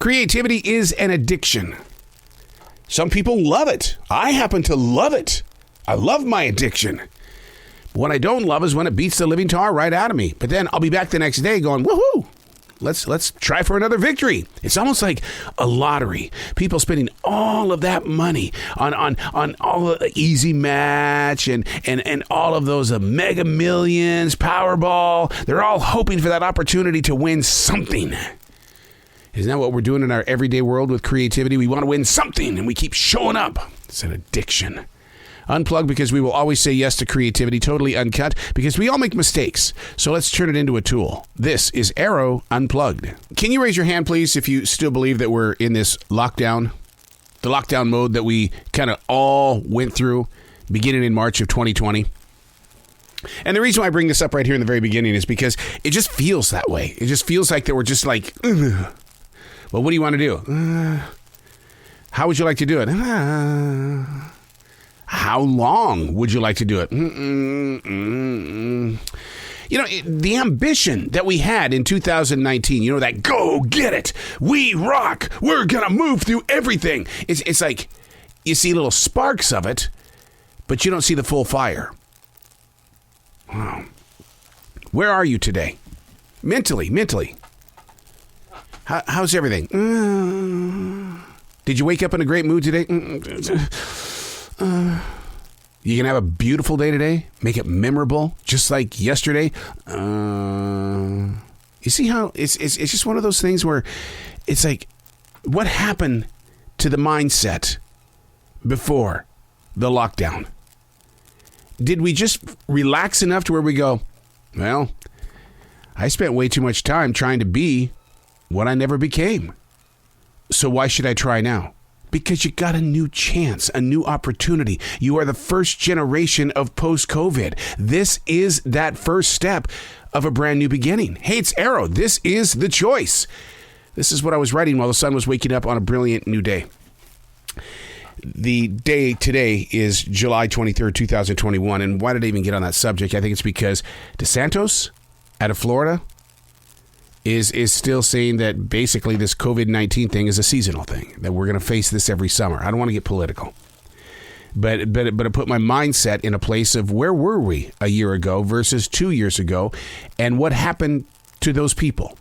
Creativity is an addiction. Some people love it. I happen to love it. I love my addiction. What I don't love is when it beats the living tar right out of me. But then I'll be back the next day going, woohoo! Let's try for another victory. It's almost like a lottery. People spending all of that money on all of the Easy Match and all of those Mega Millions, Powerball. They're all hoping for that opportunity to win something. Isn't that what we're doing in our everyday world with creativity? We want to win something, and we keep showing up. It's an addiction. Unplugged, because we will always say yes to creativity. Totally uncut, because we all make mistakes. So let's turn it into a tool. This is Arroe Unplugged. Can you raise your hand, please, if you still believe that we're in this lockdown? The lockdown mode that we kind of all went through beginning in March of 2020. And the reason why I bring this up right here in the very beginning is because it just feels that way. It just feels like that we're just like, ugh. Well, what do you want to do? How would you like to do it? How long would you like to do it? You know, the ambition that we had in 2019, you know, that go get it. We rock. We're going to move through everything. It's like you see little sparks of it, but you don't see the full fire. Wow. Where are you today? Mentally. How's everything? Did you wake up in a great mood today? You can have a beautiful day today. Make it memorable, just like yesterday. You see how it's just one of those things where it's like, what happened to the mindset before the lockdown? Did we just relax enough to where we go, well, I spent way too much time trying to be what I never became. So why should I try now? Because you got a new chance, a new opportunity. You are the first generation of post-COVID. This is that first step of a brand new beginning. Hey, it's Arroe. This is the choice. This is what I was writing while the sun was waking up on a brilliant new day. The day today is July 23rd, 2021. And why did I even get on that subject? I think it's because DeSantis out of Florida is still saying that basically this COVID-19 thing is a seasonal thing, that we're going to face this every summer. I don't want to get political, but it put my mindset in a place of where were we a year ago versus 2 years ago, and what happened to those people.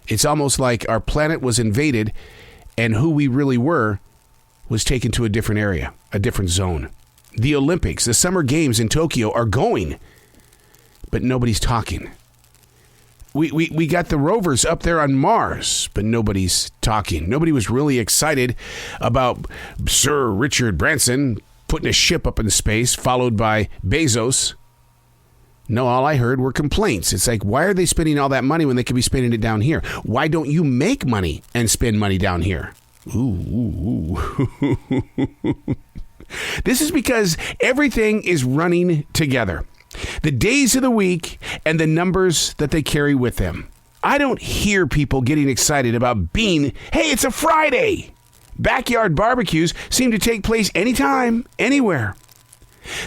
It's almost like our planet was invaded, and who we really were was taken to a different area, a different zone. The Olympics, the Summer Games in Tokyo are going, but nobody's talking. We got the rovers up there on Mars, but nobody's talking. Nobody was really excited about Sir Richard Branson putting a ship up in space, followed by Bezos. No, all I heard were complaints. It's like, why are they spending all that money when they could be spending it down here? Why don't you make money and spend money down here? Ooh. This is because everything is running together. The days of the week and the numbers that they carry with them. I don't hear people getting excited about being, hey, it's a Friday. Backyard barbecues seem to take place anytime, anywhere.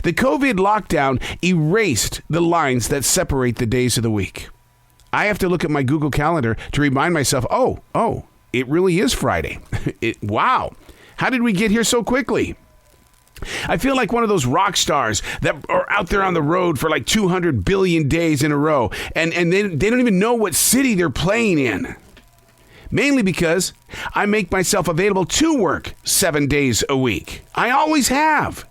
The COVID lockdown erased the lines that separate the days of the week. I have to look at my Google Calendar to remind myself, oh, it really is Friday. Wow. How did we get here so quickly? I feel like one of those rock stars that are out there on the road for like 200 billion days in a row, and they don't even know what city they're playing in. Mainly because I make myself available to work 7 days a week. I always have.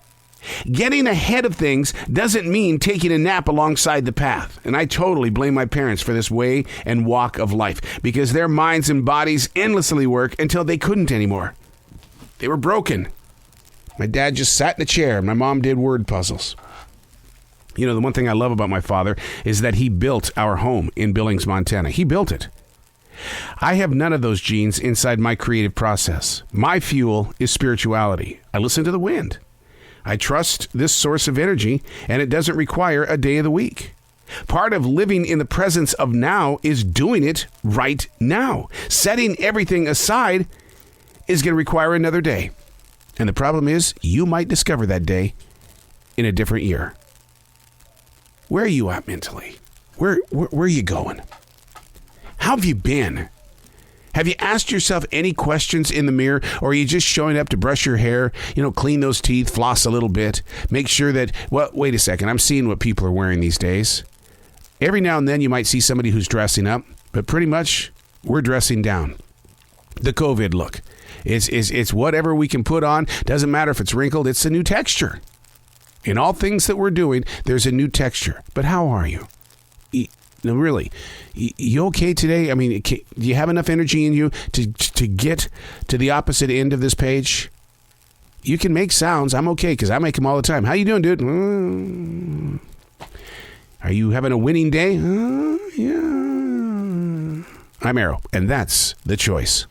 Getting ahead of things doesn't mean taking a nap alongside the path. And I totally blame my parents for this way and walk of life, because their minds and bodies endlessly work until they couldn't anymore. They were broken. My dad just sat in a chair, and my mom did word puzzles. You know, the one thing I love about my father is that he built our home in Billings, Montana. He built it. I have none of those genes inside my creative process. My fuel is spirituality. I listen to the wind. I trust this source of energy, and it doesn't require a day of the week. Part of living in the presence of now is doing it right now. Setting everything aside is going to require another day. And the problem is, you might discover that day in a different year. Where are you at mentally? Where are you going? How have you been? Have you asked yourself any questions in the mirror, or are you just showing up to brush your hair, clean those teeth, floss a little bit, make sure that, well, wait a second, I'm seeing what people are wearing these days. Every now and then you might see somebody who's dressing up, but pretty much we're dressing down. The COVID look. It's whatever we can put on. Doesn't matter if it's wrinkled, it's a new texture. In all things that we're doing, there's a new texture. But how are you? No, really, you okay today? I mean, do you have enough energy in you to get to the opposite end of this page? You can make sounds. I'm okay because I make them all the time. How you doing, dude? Are you having a winning day? Yeah. I'm Arroe, and that's The Choice.